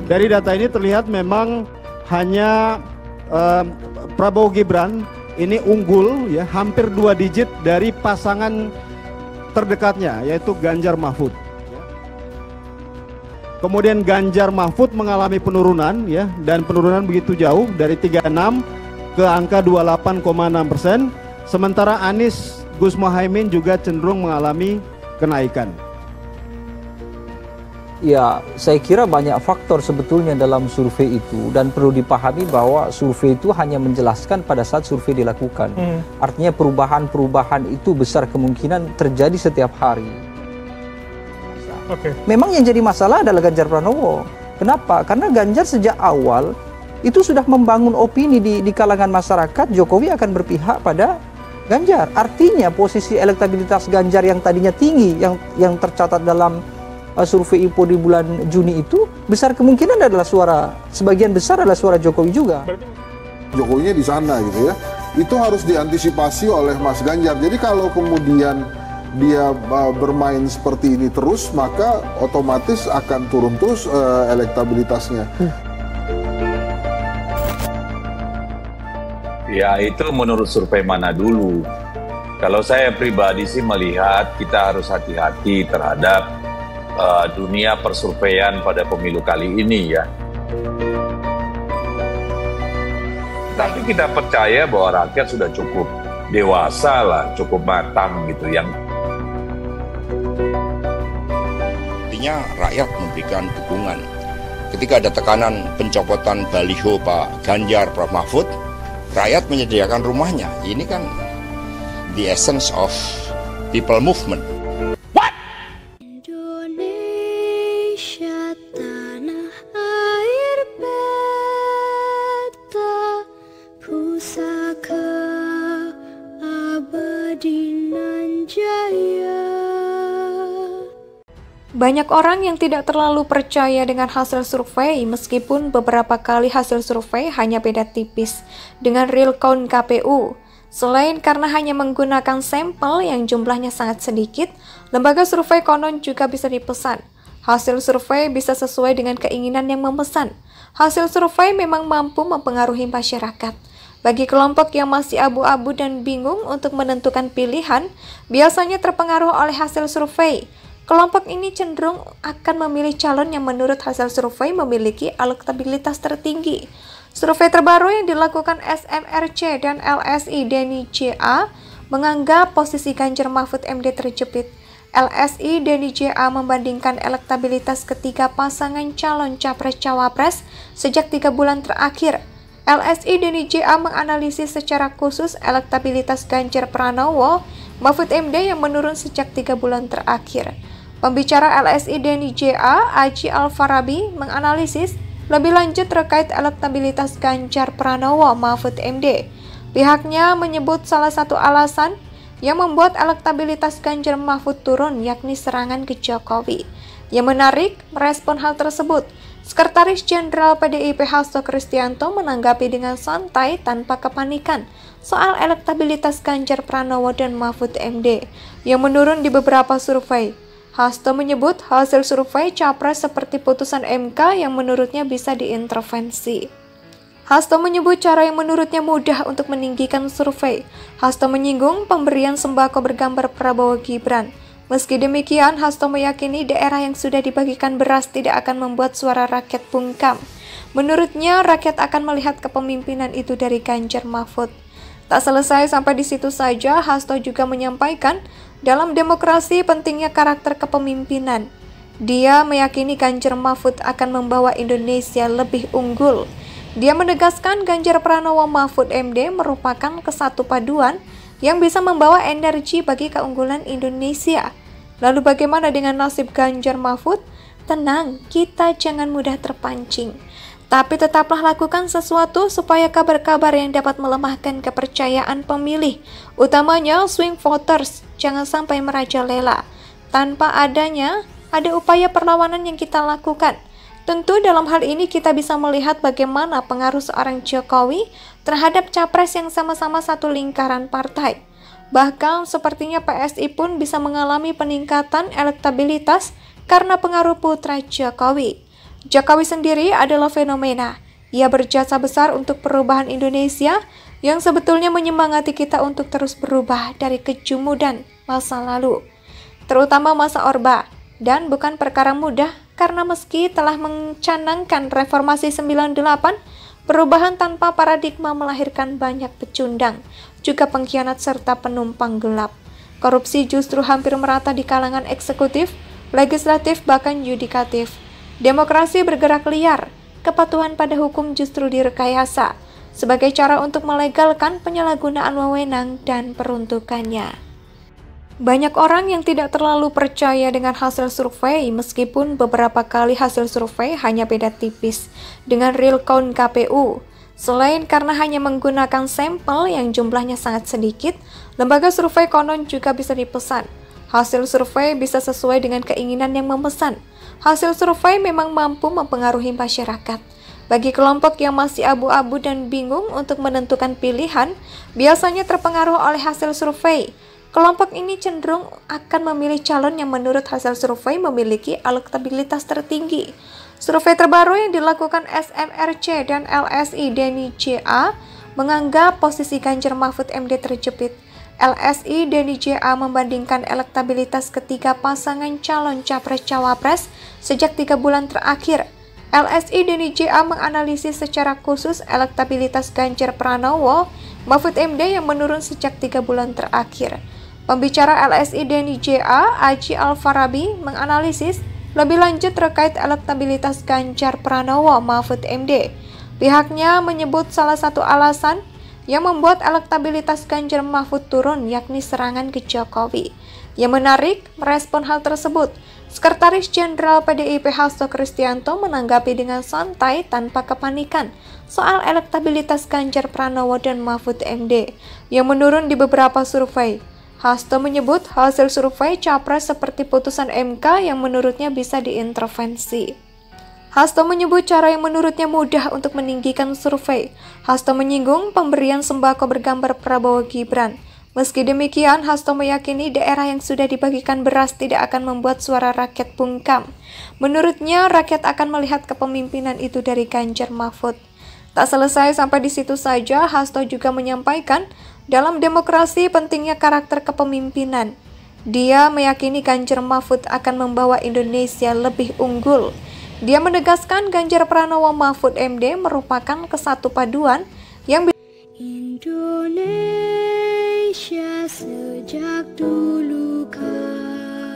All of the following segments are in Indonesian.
Dari data ini terlihat memang hanya Prabowo Gibran ini unggul ya hampir 2 digit dari pasangan terdekatnya yaitu Ganjar Mahfud. Kemudian Ganjar Mahfud mengalami penurunan ya, dan penurunan begitu jauh dari 36 ke angka 28,6%. Sementara Anies Gus Muhaimin juga cenderung mengalami kenaikan. Ya, saya kira banyak faktor sebetulnya dalam survei itu, dan perlu dipahami bahwa survei itu hanya menjelaskan pada saat survei dilakukan. Artinya perubahan-perubahan itu besar kemungkinan terjadi setiap hari. Memang yang jadi masalah adalah Ganjar Pranowo. Kenapa? Karena Ganjar sejak awal itu sudah membangun opini di kalangan masyarakat Jokowi akan berpihak pada Ganjar. Artinya posisi elektabilitas Ganjar yang tadinya tinggi, yang tercatat dalam survei IPO di bulan Juni itu besar kemungkinan adalah sebagian besar adalah suara Jokowi juga. Jokowinya di sana gitu ya. Itu harus diantisipasi oleh Mas Ganjar. Jadi kalau kemudian dia bermain seperti ini terus, maka otomatis akan turun terus elektabilitasnya. Ya, itu menurut survei mana dulu. Kalau saya pribadi sih melihat kita harus hati-hati terhadap dunia persurveian pada pemilu kali ini ya. Tapi kita percaya bahwa rakyat sudah cukup dewasa lah, cukup matang gitu yang artinya rakyat memberikan dukungan. Ketika ada tekanan pencopotan baliho Pak Ganjar, Prof Mahfud, rakyat menyediakan rumahnya. Ini kan the essence of people movement. Indonesia tanah air beta, pusaka abadi nan jaya. Banyak orang yang tidak terlalu percaya dengan hasil survei meskipun beberapa kali hasil survei hanya beda tipis dengan real count KPU. Selain karena hanya menggunakan sampel yang jumlahnya sangat sedikit, lembaga survei konon juga bisa dipesan. Hasil survei bisa sesuai dengan keinginan yang memesan. Hasil survei memang mampu mempengaruhi masyarakat. Bagi kelompok yang masih abu-abu dan bingung untuk menentukan pilihan, biasanya terpengaruh oleh hasil survei. Kelompok ini cenderung akan memilih calon yang menurut hasil survei memiliki elektabilitas tertinggi. Survei terbaru yang dilakukan SMRC dan LSI Denny JA menganggap posisi Ganjar Mahfud MD terjepit. LSI Denny JA membandingkan elektabilitas ketiga pasangan calon capres-cawapres sejak 3 bulan terakhir. LSI Denny JA menganalisis secara khusus elektabilitas Ganjar Pranowo Mahfud MD yang menurun sejak 3 bulan terakhir. Pembicara LSI Denny JA, Aji Alfarabi, menganalisis lebih lanjut terkait elektabilitas Ganjar Pranowo Mahfud MD. Pihaknya menyebut salah satu alasan yang membuat elektabilitas Ganjar Mahfud turun yakni serangan ke Jokowi. Yang menarik, merespon hal tersebut, Sekretaris Jenderal PDIP Hasto Kristianto menanggapi dengan santai tanpa kepanikan soal elektabilitas Ganjar Pranowo dan Mahfud MD yang menurun di beberapa survei. Hasto menyebut hasil survei capres seperti putusan MK yang menurutnya bisa diintervensi. Hasto menyebut cara yang menurutnya mudah untuk meninggikan survei. Hasto menyinggung pemberian sembako bergambar Prabowo Gibran. Meski demikian, Hasto meyakini daerah yang sudah dibagikan beras tidak akan membuat suara rakyat bungkam. Menurutnya, rakyat akan melihat kepemimpinan itu dari Ganjar Mahfud. Tak selesai sampai di situ saja, Hasto juga menyampaikan dalam demokrasi pentingnya karakter kepemimpinan. Dia meyakini Ganjar Mahfud akan membawa Indonesia lebih unggul. Dia menegaskan Ganjar Pranowo Mahfud MD merupakan kesatu paduan yang bisa membawa energi bagi keunggulan Indonesia. Lalu bagaimana dengan nasib Ganjar Mahfud? Tenang, kita jangan mudah terpancing. Tapi tetaplah lakukan sesuatu supaya kabar-kabar yang dapat melemahkan kepercayaan pemilih, utamanya swing voters, jangan sampai merajalela. Tanpa ada upaya perlawanan yang kita lakukan. Tentu dalam hal ini kita bisa melihat bagaimana pengaruh seorang Jokowi terhadap capres yang sama-sama satu lingkaran partai. Bahkan sepertinya PSI pun bisa mengalami peningkatan elektabilitas karena pengaruh putra Jokowi. Jokowi sendiri adalah fenomena. Ia berjasa besar untuk perubahan Indonesia yang sebetulnya menyemangati kita untuk terus berubah dari kejumudan masa lalu, terutama masa Orba. Dan bukan perkara mudah karena meski telah mencanangkan reformasi 98, perubahan tanpa paradigma melahirkan banyak pecundang, juga pengkhianat serta penumpang gelap. Korupsi justru hampir merata di kalangan eksekutif, legislatif, bahkan yudikatif. Demokrasi bergerak liar, kepatuhan pada hukum justru direkayasa, sebagai cara untuk melegalkan penyalahgunaan wewenang dan peruntukannya. Banyak orang yang tidak terlalu percaya dengan hasil survei meskipun beberapa kali hasil survei hanya beda tipis dengan real count KPU. Selain karena hanya menggunakan sampel yang jumlahnya sangat sedikit, lembaga survei konon juga bisa dipesan. Hasil survei bisa sesuai dengan keinginan yang memesan. Hasil survei memang mampu mempengaruhi masyarakat. Bagi kelompok yang masih abu-abu dan bingung untuk menentukan pilihan, biasanya terpengaruh oleh hasil survei. Kelompok ini cenderung akan memilih calon yang menurut hasil survei memiliki elektabilitas tertinggi. Survei terbaru yang dilakukan SMRC dan LSI Denny JA menganggap posisi Ganjar Mahfud MD terjepit. LSI Denny JA membandingkan elektabilitas ketiga pasangan calon capres-cawapres sejak 3 bulan terakhir. LSI Denny JA menganalisis secara khusus elektabilitas Ganjar Pranowo Mahfud MD yang menurun sejak 3 bulan terakhir. Pembicara LSI Denny JA, Aji Alfarabi, menganalisis lebih lanjut terkait elektabilitas Ganjar Pranowo Mahfud MD. Pihaknya menyebut salah satu alasan yang membuat elektabilitas Ganjar Mahfud turun yakni serangan ke Jokowi. Yang menarik, merespon hal tersebut, Sekretaris Jenderal PDIP Hasto Kristianto menanggapi dengan santai tanpa kepanikan soal elektabilitas Ganjar Pranowo dan Mahfud MD yang menurun di beberapa survei. Hasto menyebut hasil survei capres seperti putusan MK yang menurutnya bisa diintervensi. Hasto menyebut cara yang menurutnya mudah untuk meninggikan survei. Hasto menyinggung pemberian sembako bergambar Prabowo Gibran. Meski demikian, Hasto meyakini daerah yang sudah dibagikan beras tidak akan membuat suara rakyat bungkam. Menurutnya, rakyat akan melihat kepemimpinan itu dari Ganjar Mahfud. Tak selesai sampai di situ saja, Hasto juga menyampaikan dalam demokrasi pentingnya karakter kepemimpinan. Dia meyakini Ganjar Mahfud akan membawa Indonesia lebih unggul. Dia menegaskan Ganjar Pranowo Mahfud MD merupakan kesatu paduan yang Indonesia sejak dulu kala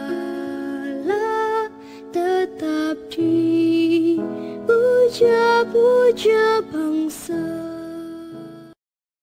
tetap dipuja-puja bangsa.